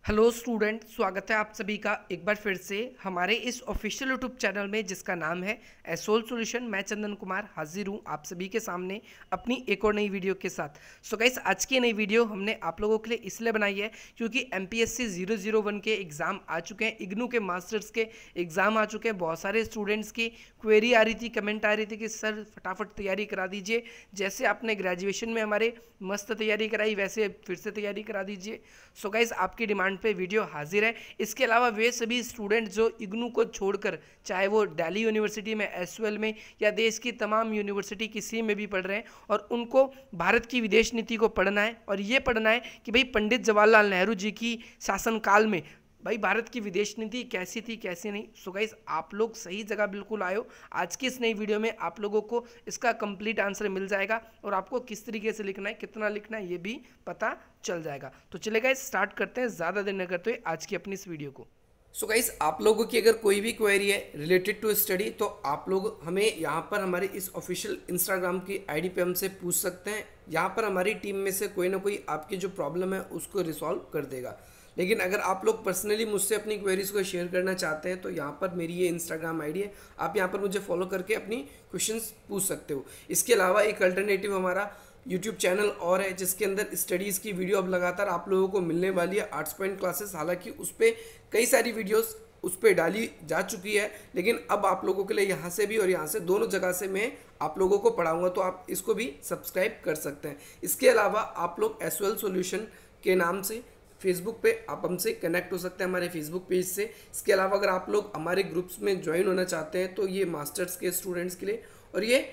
Hello student, स्वागत है आप सभी का एक बार फिर से हमारे इस ऑफिशियल यूट्यूब चैनल में जिसका नाम है एसोल सॉल्यूशन। मैं चंदन कुमार हाजिर हूँ आप सभी के सामने अपनी एक और नई वीडियो के साथ। सो गाइस, आज की नई वीडियो हमने आप लोगों के लिए इसलिए बनाई है क्योंकि MPSC 001 के एग्ज़ाम आ चुके हैं, इग्नू के मास्टर्स के एग्ज़ाम आ चुके हैं। बहुत सारे स्टूडेंट्स की क्वेरी आ रही थी, कमेंट आ रही थी कि सर फटाफट तैयारी करा दीजिए, जैसे आपने ग्रेजुएशन में हमारे मस्त तैयारी कराई वैसे फिर से तैयारी करा दीजिए। सो गाइस, आपकी डिमांड पे वीडियो हाजिर है। इसके अलावा वे सभी स्टूडेंट जो इग्नू को छोड़कर, चाहे वो दिल्ली यूनिवर्सिटी में, SUL में या देश की तमाम यूनिवर्सिटी किसी में भी पढ़ रहे हैं और उनको भारत की विदेश नीति को पढ़ना है और ये पढ़ना है कि भाई पंडित जवाहरलाल नेहरू जी की शासनकाल में भाई भारत की विदेश नीति कैसी थी कैसी नहीं। सो गाइस, आप लोग सही जगह बिल्कुल आए हो। आज की इस नई वीडियो में आप लोगों को इसका कंप्लीट आंसर मिल जाएगा और आपको किस तरीके से लिखना है, कितना लिखना है, ये भी पता चल जाएगा। तो चलिए गाइस, स्टार्ट करते हैं ज़्यादा देर न करते हुए आज की अपनी इस वीडियो को। सो गाइस, आप लोगों की अगर कोई भी क्वेरी है रिलेटेड टू स्टडी तो आप लोग हमें यहाँ पर हमारे इस ऑफिशियल इंस्टाग्राम की ID पे हमसे पूछ सकते हैं। यहाँ पर हमारी टीम में से कोई ना कोई आपकी जो प्रॉब्लम है उसको रिसॉल्व कर देगा। लेकिन अगर आप लोग पर्सनली मुझसे अपनी क्वेरीज को शेयर करना चाहते हैं तो यहाँ पर मेरी ये इंस्टाग्राम ID है, आप यहाँ पर मुझे फॉलो करके अपनी क्वेश्चंस पूछ सकते हो। इसके अलावा एक अल्टरनेटिव हमारा यूट्यूब चैनल और है जिसके अंदर स्टडीज़ की वीडियो अब लगातार आप लोगों को मिलने वाली है, आर्ट्स पॉइंट क्लासेस। हालांकि उस पर कई सारी वीडियोस उस पर डाली जा चुकी है, लेकिन अब आप लोगों के लिए यहाँ से भी और यहाँ से दोनों जगह से मैं आप लोगों को पढ़ाऊँगा, तो आप इसको भी सब्सक्राइब कर सकते हैं। इसके अलावा आप लोग SOL सॉल्यूशन के नाम से फेसबुक पे आप हमसे कनेक्ट हो सकते हैं हमारे फेसबुक पेज से। इसके अलावा अगर आप लोग हमारे ग्रुप्स में ज्वाइन होना चाहते हैं तो ये मास्टर्स के स्टूडेंट्स के लिए और ये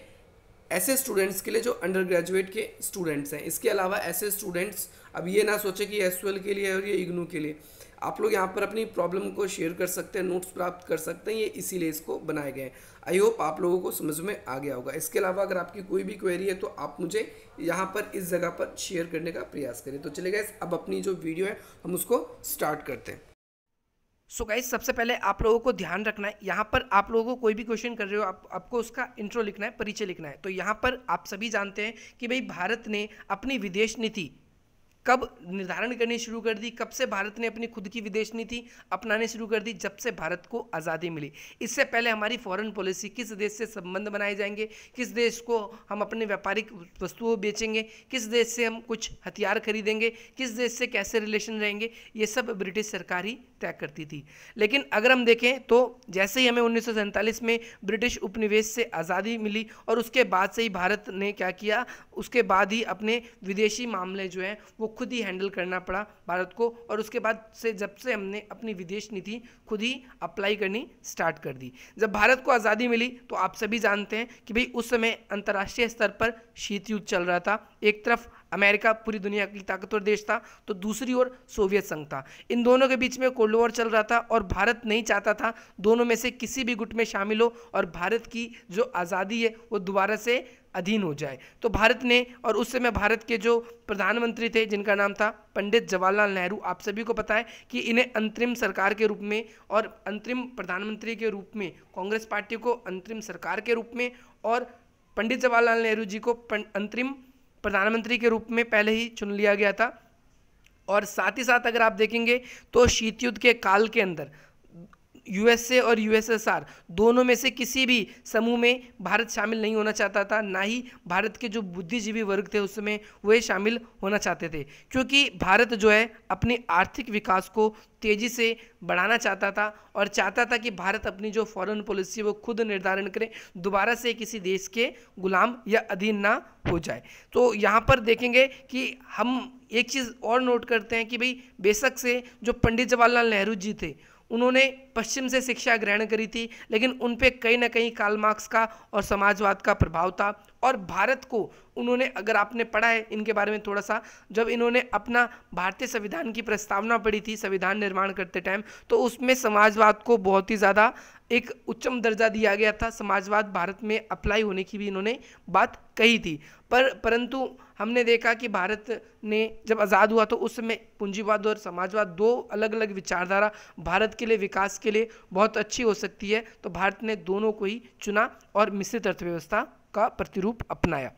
ऐसे स्टूडेंट्स के लिए जो अंडर ग्रेजुएट के स्टूडेंट्स हैं। इसके अलावा ऐसे स्टूडेंट्स अब ये ना सोचे कि SOL के लिए और ये इग्नू के लिए, आप लोग यहाँ पर अपनी प्रॉब्लम को शेयर कर सकते हैं, नोट्स प्राप्त कर सकते हैं। ये इसीलिए इसको बनाए गए हैं। आई होप आप लोगों को समझ में आ गया होगा। इसके अलावा अगर आपकी कोई भी क्वेरी है तो आप मुझे यहाँ पर इस जगह पर शेयर करने का प्रयास करें। तो चलिए गाइस, अब अपनी जो वीडियो है हम उसको स्टार्ट करते हैं। सो गाइस, सबसे पहले आप लोगों को ध्यान रखना है, यहाँ पर आप लोगों को कोई भी क्वेश्चन कर रहे हो आपको उसका इंट्रो लिखना है, परिचय लिखना है। तो यहाँ पर आप सभी जानते हैं कि भाई भारत ने अपनी विदेश नीति कब निर्धारण करनी शुरू कर दी, कब से भारत ने अपनी खुद की विदेश नीति अपनाने शुरू कर दी? जब से भारत को आज़ादी मिली। इससे पहले हमारी फॉरेन पॉलिसी, किस देश से संबंध बनाए जाएंगे, किस देश को हम अपने व्यापारिक वस्तुओं बेचेंगे, किस देश से हम कुछ हथियार खरीदेंगे, किस देश से कैसे रिलेशन रहेंगे, ये सब ब्रिटिश सरकार ही तय करती थी। लेकिन अगर हम देखें तो जैसे ही हमें 1947 में ब्रिटिश उपनिवेश से आज़ादी मिली और उसके बाद से ही भारत ने क्या किया, उसके बाद ही अपने विदेशी मामले जो हैं वो खुद ही हैंडल करना पड़ा भारत को। और उसके बाद से जब से हमने अपनी विदेश नीति खुद ही अप्लाई करनी स्टार्ट कर दी। जब भारत को आज़ादी मिली तो आप सभी जानते हैं कि भाई उस समय अंतर्राष्ट्रीय स्तर पर शीत युद्ध चल रहा था। एक तरफ अमेरिका पूरी दुनिया की ताकतवर देश था तो दूसरी ओर सोवियत संघ था। इन दोनों के बीच में कोल्ड वॉर चल रहा था और भारत नहीं चाहता था दोनों में से किसी भी गुट में शामिल हो और भारत की जो आज़ादी है वो दोबारा से अधीन हो जाए। तो भारत ने, और उस समय भारत के जो प्रधानमंत्री थे जिनका नाम था पंडित जवाहरलाल नेहरू, आप सभी को पता है कि इन्हें अंतरिम सरकार के रूप में और अंतरिम प्रधानमंत्री के रूप में, कांग्रेस पार्टी को अंतरिम सरकार के रूप में और पंडित जवाहरलाल नेहरू जी को अंतरिम प्रधानमंत्री के रूप में पहले ही चुन लिया गया था। और साथ ही साथ अगर आप देखेंगे तो शीत युद्ध के काल के अंदर USA और USSR दोनों में से किसी भी समूह में भारत शामिल नहीं होना चाहता था, ना ही भारत के जो बुद्धिजीवी वर्ग थे उस समय वे शामिल होना चाहते थे, क्योंकि भारत जो है अपने आर्थिक विकास को तेज़ी से बढ़ाना चाहता था और चाहता था कि भारत अपनी जो फॉरेन पॉलिसी वो खुद निर्धारण करे, दोबारा से किसी देश के गुलाम या अधीन ना हो जाए। तो यहाँ पर देखेंगे कि हम एक चीज़ और नोट करते हैं कि भाई बेशक से जो पंडित जवाहरलाल नेहरू जी थे उन्होंने पश्चिम से शिक्षा ग्रहण करी थी, लेकिन उन पे कहीं ना कहीं कार्ल मार्क्स का और समाजवाद का प्रभाव था। और भारत को उन्होंने, अगर आपने पढ़ा है इनके बारे में थोड़ा सा, जब इन्होंने अपना भारतीय संविधान की प्रस्तावना पढ़ी थी संविधान निर्माण करते टाइम, तो उसमें समाजवाद को बहुत ही ज़्यादा एक उच्चम दर्जा दिया गया था। समाजवाद भारत में अप्लाई होने की भी इन्होंने बात कही थी। परंतु हमने देखा कि भारत ने जब आज़ाद हुआ तो उस समय पूंजीवाद और समाजवाद, दो अलग अलग विचारधारा भारत के लिए विकास के लिए बहुत अच्छी हो सकती है, तो भारत ने दोनों को ही चुना और मिश्रित अर्थव्यवस्था का प्रतिरूप अपनाया।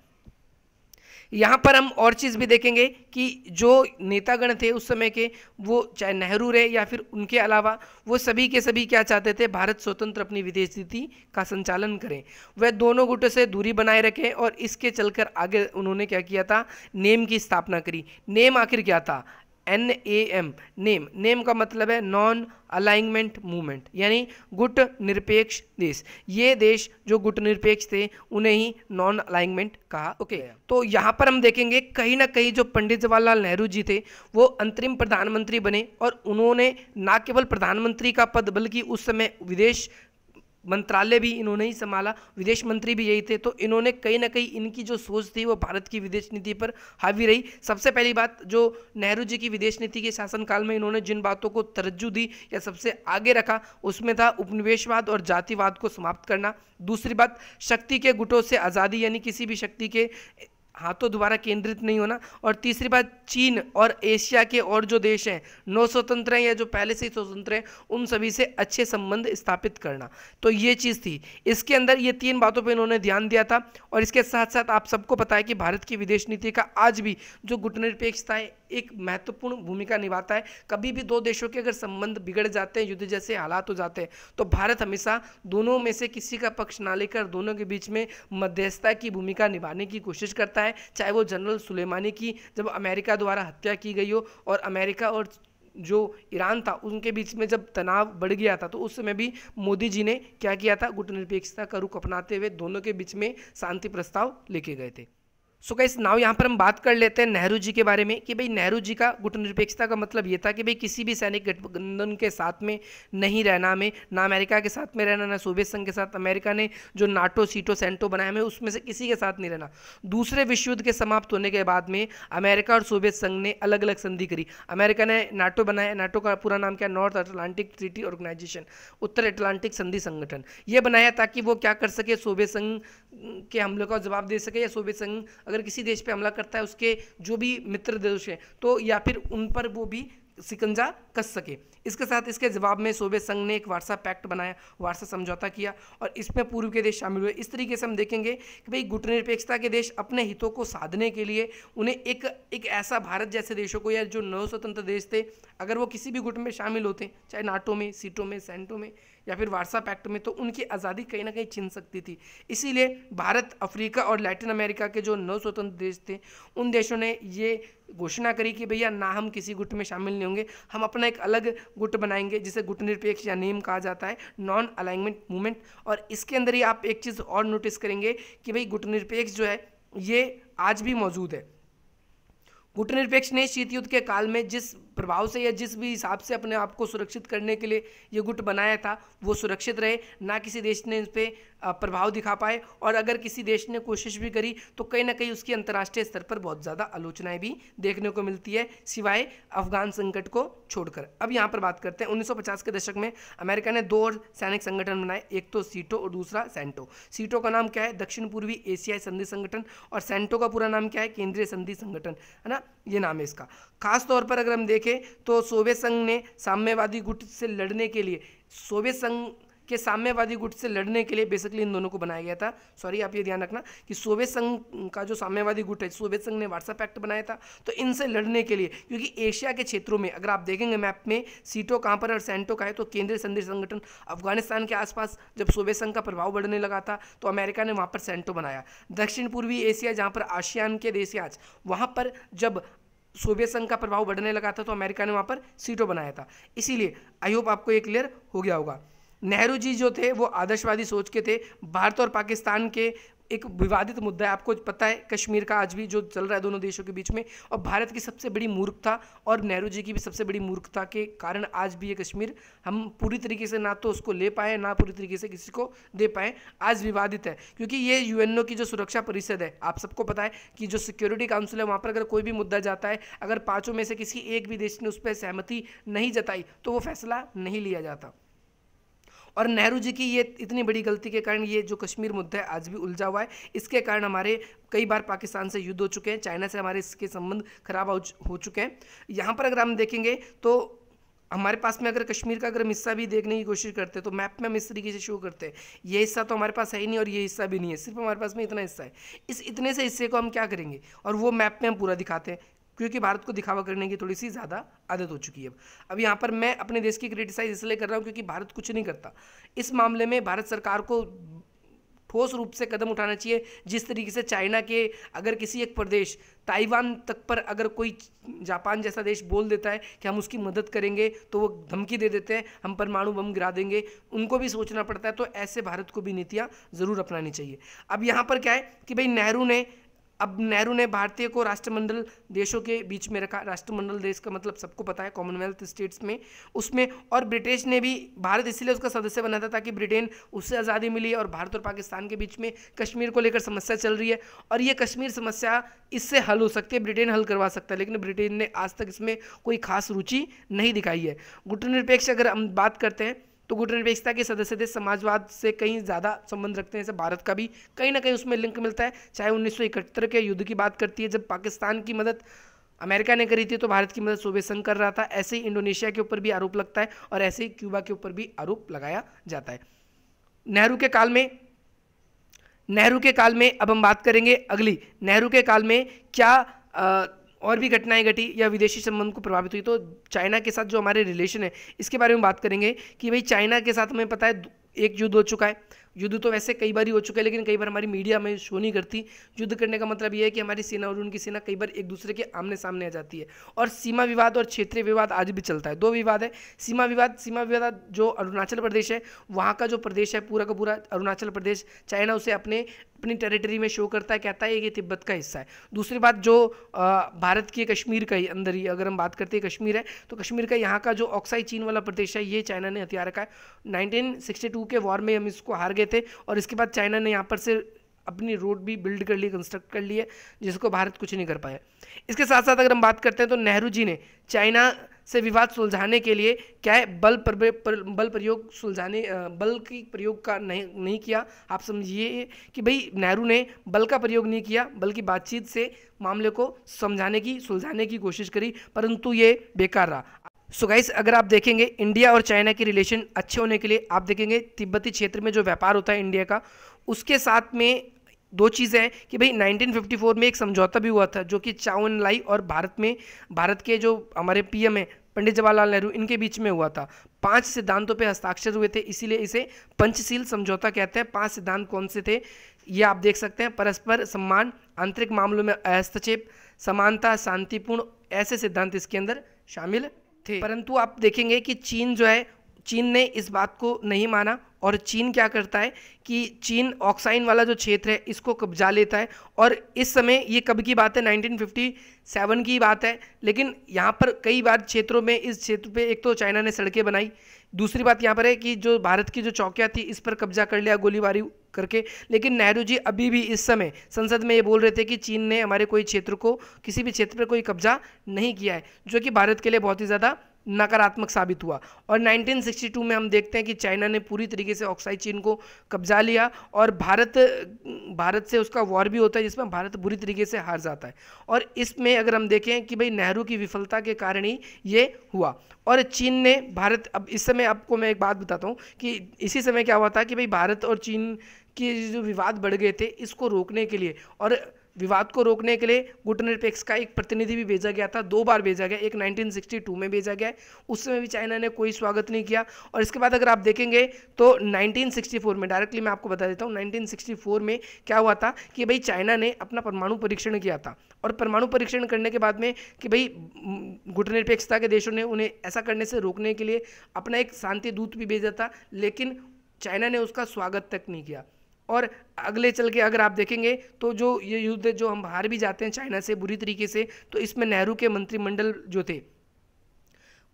यहाँ पर हम और चीज़ भी देखेंगे कि जो नेतागण थे उस समय के, वो चाहे नेहरू रहे या फिर उनके अलावा, वो सभी के सभी क्या चाहते थे, भारत स्वतंत्र अपनी विदेश नीति का संचालन करें, वह दोनों गुटों से दूरी बनाए रखें। और इसके चलकर आगे उन्होंने क्या किया था, नेम की स्थापना करी। नेम आखिर क्या था, NAM, नेम। नेम का मतलब है नॉन अलाइनमेंट मूवमेंट, यानी गुट निरपेक्ष देश। ये देश जो गुट निरपेक्ष थे उन्हें ही नॉन अलाइनमेंट कहा। ओके, तो यहाँ पर हम देखेंगे कहीं ना कहीं जो पंडित जवाहरलाल नेहरू जी थे वो अंतरिम प्रधानमंत्री बने, और उन्होंने ना केवल प्रधानमंत्री का पद बल्कि उस समय विदेश मंत्रालय भी इन्होंने ही संभाला, विदेश मंत्री भी यही थे। तो इन्होंने कहीं ना कहीं इनकी जो सोच थी वो भारत की विदेश नीति पर हावी रही। सबसे पहली बात, जो नेहरू जी की विदेश नीति के शासनकाल में इन्होंने जिन बातों को तरज्जु दी या सबसे आगे रखा उसमें था उपनिवेशवाद और जातिवाद को समाप्त करना। दूसरी बात, शक्ति के गुटों से आज़ादी, यानी किसी भी शक्ति के हाथों द्वारा केंद्रित नहीं होना। और तीसरी बात, चीन और एशिया के और जो देश हैं नौ स्वतंत्र हैं या जो पहले से ही स्वतंत्र हैं उन सभी से अच्छे संबंध स्थापित करना। तो ये चीज़ थी, इसके अंदर ये 3 बातों पे इन्होंने ध्यान दिया था। और इसके साथ साथ आप सबको पता है कि भारत की विदेश नीति का आज भी जो गुटनिरपेक्षता है एक महत्वपूर्ण भूमिका निभाता है। कभी भी 2 देशों के अगर संबंध बिगड़ जाते हैं, युद्ध जैसे हालात हो जाते हैं, तो भारत हमेशा दोनों में से किसी का पक्ष ना लेकर दोनों के बीच में मध्यस्थता की भूमिका निभाने की कोशिश करता है। चाहे वो जनरल सुलेमानी की जब अमेरिका द्वारा हत्या की गई हो, और अमेरिका और जो ईरान था उनके बीच में जब तनाव बढ़ गया था, तो उस समय भी मोदी जी ने क्या किया था, गुटनिरपेक्षता का रुख अपनाते हुए दोनों के बीच में शांति प्रस्ताव लेके गए थे। सो गाइस, नाउ यहाँ पर हम बात कर लेते हैं नेहरू जी के बारे में कि भाई नेहरू जी का गुटनिरपेक्षता का मतलब ये था कि भाई किसी भी सैनिक गठबंधन के साथ में नहीं रहना, में ना अमेरिका के साथ में रहना, ना सोवियत संघ के साथ। अमेरिका ने जो नाटो, सीटो, सेंटो बनाया में उसमें से किसी के साथ नहीं रहना। दूसरे विश्व युद्ध के समाप्त होने के बाद में अमेरिका और सोवियत संघ ने अलग अलग संधि करी। अमेरिका ने नाटो बनाया, नाटो का पूरा नाम क्या, नॉर्थ अटलांटिक ट्रीटी ऑर्गेनाइजेशन, उत्तर अटलांटिक संधि संगठन। ये बनाया ताकि वो क्या कर सके, सोवियत संघ के हमले का जवाब दे सके, या सोवियत संघ अगर किसी देश पे हमला करता है उसके जो भी मित्र देश हैं तो या फिर उन पर वो भी सिकंजा कस सके। इसके साथ इसके जवाब में सोवियत संघ ने एक वार्सा पैक्ट बनाया, वार्सा समझौता किया, और इसमें पूर्व के देश शामिल हुए। इस तरीके से हम देखेंगे कि भाई गुटनिरपेक्षता के देश अपने हितों को साधने के लिए उन्हें एक ऐसा भारत जैसे देशों को, या जो नव स्वतंत्र देश थे, अगर वो किसी भी गुट में शामिल होते, चाहे नाटो में, सीटो में, सेंटो में या फिर वार्सा पैक्ट में, तो उनकी आज़ादी कहीं ना कहीं छीन सकती थी। इसीलिए भारत, अफ्रीका और लैटिन अमेरिका के जो नव स्वतंत्र देश थे उन देशों ने ये घोषणा करी कि भैया ना हम किसी गुट में शामिल नहीं होंगे, हम अपना एक अलग गुट बनाएंगे जिसे गुटनिरपेक्ष या नेम कहा जाता है, नॉन अलाइनमेंट मूवमेंट। और इसके अंदर ही आप एक चीज़ और नोटिस करेंगे कि भाई गुटनिरपेक्ष जो है ये आज भी मौजूद है। गुटनिरपेक्ष ने शीत युद्ध के काल में जिस प्रभाव से या जिस भी हिसाब से अपने आप को सुरक्षित करने के लिए ये गुट बनाया था वो सुरक्षित रहे, ना किसी देश ने इस पर प्रभाव दिखा पाए। और अगर किसी देश ने कोशिश भी करी तो कहीं ना कहीं उसकी अंतर्राष्ट्रीय स्तर पर बहुत ज़्यादा आलोचनाएं भी देखने को मिलती है, सिवाय अफगान संकट को छोड़कर। अब यहाँ पर बात करते हैं 1950 के दशक में अमेरिका ने 2 और सैनिक संगठन बनाए, एक तो सीटो और दूसरा सेंटो। सीटो का नाम क्या है, दक्षिण पूर्वी एशियाई संधि संगठन, और सेंटो का पूरा नाम क्या है, केंद्रीय संधि संगठन, है ना, ये नाम है इसका। खास तौर पर अगर हम देखें तो सोवियत संघ ने साम्यवादी गुट से लड़ने के लिए, सोवियत संघ के साम्यवादी गुट से लड़ने के लिए बेसिकली इन दोनों को बनाया गया था। सॉरी, आप ये ध्यान रखना कि सोवियत संघ का जो साम्यवादी गुट है, सोवियत संघ ने वार्सा पैक्ट बनाया था, तो इनसे लड़ने के लिए, क्योंकि एशिया के क्षेत्रों में अगर आप देखेंगे मैप में सीटो कहाँ पर और सेंटो का है, तो केंद्रीय संधि संगठन अफगानिस्तान के आसपास जब सोवियत संघ का प्रभाव बढ़ने लगा था तो अमेरिका ने वहाँ पर सेंटो बनाया। दक्षिण पूर्वी एशिया जहाँ पर आसियान के देश हैं आज, वहाँ पर जब सोवियत संघ का प्रभाव बढ़ने लगा था तो अमेरिका ने वहाँ पर सीटो बनाया था। इसीलिए आई होप आपको ये क्लियर हो गया होगा। नेहरू जी जो थे वो आदर्शवादी सोच के थे। भारत और पाकिस्तान के एक विवादित मुद्दा है, आपको पता है, कश्मीर का आज भी जो चल रहा है दोनों देशों के बीच में, और भारत की सबसे बड़ी मूर्खता और नेहरू जी की भी सबसे बड़ी मूर्खता के कारण आज भी ये कश्मीर हम पूरी तरीके से ना तो उसको ले पाए, ना पूरी तरीके से किसी को दे पाए, आज विवादित है। क्योंकि ये यूएनओ की जो सुरक्षा परिषद है, आप सबको पता है कि जो सिक्योरिटी काउंसिल है, वहाँ पर अगर कोई भी मुद्दा जाता है, अगर 5 में से किसी एक भी देश ने उस पर सहमति नहीं जताई तो वो फैसला नहीं लिया जाता। और नेहरू जी की ये इतनी बड़ी गलती के कारण ये जो कश्मीर मुद्दा है आज भी उलझा हुआ है। इसके कारण हमारे कई बार पाकिस्तान से युद्ध हो चुके हैं, चाइना से हमारे इसके संबंध खराब हो चुके हैं। यहाँ पर अगर हम देखेंगे तो हमारे पास में अगर कश्मीर का अगर हम हिस्सा भी देखने की कोशिश करते हैं तो मैप में हम इस तरीके से शो करते हैं, ये हिस्सा तो हमारे पास है ही नहीं और ये हिस्सा भी नहीं है, सिर्फ हमारे पास में इतना हिस्सा है। इस इतने से हिस्से को हम क्या करेंगे, और वो मैप में हम पूरा दिखाते हैं, क्योंकि भारत को दिखावा करने की थोड़ी सी ज़्यादा आदत हो चुकी है। अब यहाँ पर मैं अपने देश की क्रिटिसाइज इसलिए कर रहा हूँ क्योंकि भारत कुछ नहीं करता इस मामले में। भारत सरकार को ठोस रूप से कदम उठाना चाहिए। जिस तरीके से चाइना के अगर किसी एक प्रदेश ताइवान तक पर अगर कोई जापान जैसा देश बोल देता है कि हम उसकी मदद करेंगे तो वो धमकी दे देते हैं हम परमाणु बम गिरा देंगे, उनको भी सोचना पड़ता है। तो ऐसे भारत को भी नीतियाँ ज़रूर अपनानी चाहिए। अब यहाँ पर क्या है कि भाई नेहरू ने भारतीय को राष्ट्रमंडल देशों के बीच में रखा। राष्ट्रमंडल देश का मतलब सबको पता है, कॉमनवेल्थ स्टेट्स में उसमें। और ब्रिटिश ने भी भारत इसलिए उसका सदस्य बना था ताकि ब्रिटेन उससे आज़ादी मिली। और भारत और पाकिस्तान के बीच में कश्मीर को लेकर समस्या चल रही है और ये कश्मीर समस्या इससे हल हो सकती है, ब्रिटेन हल करवा सकता है, लेकिन ब्रिटेन ने आज तक इसमें कोई खास रुचि नहीं दिखाई है। गुटनिरपेक्ष अगर हम बात करते हैं तो गुटनिरपेक्षता के सदस्य देश समाजवाद से कहीं ज़्यादा संबंध रखते हैं। जैसे भारत का भी कहीं ना कहीं उसमें लिंक मिलता है। चाहे 1971 के युद्ध की बात करती है, जब पाकिस्तान की मदद अमेरिका ने करी थी तो भारत की मदद सोवियत संघ कर रहा था। ऐसे ही इंडोनेशिया के ऊपर भी आरोप लगता है और ऐसे ही क्यूबा के ऊपर भी आरोप लगाया जाता है। नेहरू के काल में अब हम बात करेंगे अगली, नेहरू के काल में क्या और भी घटनाएं घटी या विदेशी संबंध को प्रभावित हुई। तो चाइना के साथ जो हमारे रिलेशन है इसके बारे में बात करेंगे कि भाई चाइना के साथ हमें पता है एक युद्ध हो चुका है। युद्ध तो वैसे कई बार ही हो चुका है, लेकिन कई बार हमारी मीडिया में शो नहीं करती। युद्ध करने का मतलब ये है कि हमारी सेना और उनकी सेना कई बार एक दूसरे के आमने सामने आ जाती है। और सीमा विवाद और क्षेत्रीय विवाद आज भी चलता है। दो विवाद है, सीमा विवाद जो अरुणाचल प्रदेश है, वहाँ का जो प्रदेश है पूरा का पूरा अरुणाचल प्रदेश, चाइना उसे अपनी टेरिटरी में शो करता है, कहता है ये तिब्बत का हिस्सा है। दूसरी बात जो भारत के कश्मीर का ही अंदर ही अगर हम बात करते हैं कश्मीर है, तो कश्मीर का यहाँ का जो ऑक्साई चीन वाला प्रदेश है ये चाइना ने हथिया रखा है। 1962 के वॉर में हम इसको हार गए थे और इसके बाद चाइना ने यहाँ पर से अपनी रोड भी बिल्ड कर ली, कंस्ट्रक्ट कर ली है, जिसको भारत कुछ नहीं कर पाया। इसके साथ साथ अगर हम बात करते हैं तो नेहरू जी ने चाइना से विवाद सुलझाने के लिए क्या है बल प्रयोग सुलझाने बल की प्रयोग का नहीं किया। आप समझिए कि भाई नेहरू ने बल का प्रयोग नहीं किया बल्कि बातचीत से मामले को सुलझाने की कोशिश करी, परंतु ये बेकार रहा। सो गाइस अगर आप देखेंगे इंडिया और चाइना के रिलेशन अच्छे होने के लिए आप देखेंगे तिब्बती क्षेत्र में जो व्यापार होता है इंडिया का, उसके साथ में दो चीज़ें हैं कि भाई 1954 में एक समझौता भी हुआ था जो कि चाउ एन लाई और भारत के जो हमारे पीएम है पंडित जवाहरलाल नेहरू इनके बीच में हुआ था। 5 सिद्धांतों पे हस्ताक्षर हुए थे, इसीलिए इसे पंचशील समझौता कहते हैं। 5 सिद्धांत कौन से थे ये आप देख सकते हैं। परस्पर सम्मान, आंतरिक मामलों में हस्तक्षेप, समानता, शांतिपूर्ण, ऐसे सिद्धांत इसके अंदर शामिल थे। परंतु आप देखेंगे कि चीन ने इस बात को नहीं माना और चीन क्या करता है कि चीन ऑक्साइन वाला जो क्षेत्र है इसको कब्जा लेता है। और इस समय ये कब की बात है, 1957 की बात है। लेकिन यहाँ पर कई बार क्षेत्रों में इस क्षेत्र पे एक तो चाइना ने सड़कें बनाई, दूसरी बात यहाँ पर है कि जो भारत की जो चौकियाँ थी इस पर कब्जा कर लिया गोलीबारी करके। लेकिन नेहरू जी अभी भी इस समय संसद में ये बोल रहे थे कि चीन ने हमारे किसी भी क्षेत्र पर कोई कब्जा नहीं किया है, जो कि भारत के लिए बहुत ही ज़्यादा नकारात्मक साबित हुआ। और 1962 में हम देखते हैं कि चाइना ने पूरी तरीके से ऑक्साई चीन को कब्जा लिया और भारत से उसका वॉर भी होता है जिसमें भारत बुरी तरीके से हार जाता है। और इसमें अगर हम देखें कि भाई नेहरू की विफलता के कारण ही ये हुआ। और चीन ने अब इस समय आपको मैं एक बात बताता हूँ कि इसी समय क्या हुआ था कि भाई भारत और चीन के जो विवाद बढ़ गए थे इसको रोकने के लिए और विवाद को रोकने के लिए गुटनिरपेक्ष का एक प्रतिनिधि भी भेजा गया था, 2 बार भेजा गया, एक 1962 में भेजा गया है, उस समय भी चाइना ने कोई स्वागत नहीं किया। और इसके बाद अगर आप देखेंगे तो 1964 में डायरेक्टली मैं आपको बता देता हूँ 1964 में क्या हुआ था कि भाई चाइना ने अपना परमाणु परीक्षण किया था। और परमाणु परीक्षण करने के बाद में कि भाई गुटनिरपेक्षता के देशों ने उन्हें ऐसा करने से रोकने के लिए अपना एक शांति दूत भी भेजा था, लेकिन चाइना ने उसका स्वागत तक नहीं किया। और अगले चल के अगर आप देखेंगे तो जो ये युद्ध जो हम हार भी जाते हैं चाइना से बुरी तरीके से, तो इसमें नेहरू के मंत्रिमंडल जो थे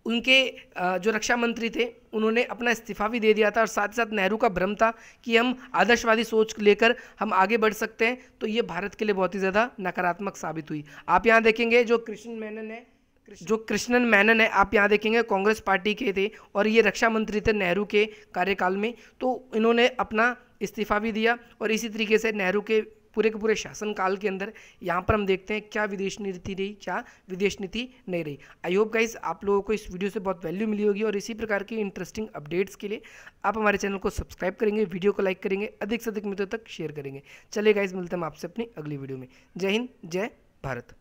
उनके जो रक्षा मंत्री थे उन्होंने अपना इस्तीफा भी दे दिया था। और साथ ही साथ नेहरू का भ्रम था कि हम आदर्शवादी सोच लेकर हम आगे बढ़ सकते हैं, तो ये भारत के लिए बहुत ही ज़्यादा नकारात्मक साबित हुई। आप यहाँ देखेंगे जो कृष्णन मेनन है आप यहाँ देखेंगे कांग्रेस पार्टी के थे और ये रक्षा मंत्री थे नेहरू के कार्यकाल में, तो इन्होंने अपना इस्तीफा भी दिया। और इसी तरीके से नेहरू के पूरे के पूरे शासनकाल के अंदर यहाँ पर हम देखते हैं क्या विदेश नीति रही, क्या विदेश नीति नहीं रही। आई होप गाइस आप लोगों को इस वीडियो से बहुत वैल्यू मिली होगी और इसी प्रकार की इंटरेस्टिंग अपडेट्स के लिए आप हमारे चैनल को सब्सक्राइब करेंगे, वीडियो को लाइक करेंगे, अधिक से अधिक मित्रों तक शेयर करेंगे। चलिए गाइस मिलते हैं हम आपसे अपनी अगली वीडियो में। जय हिंद, जय भारत।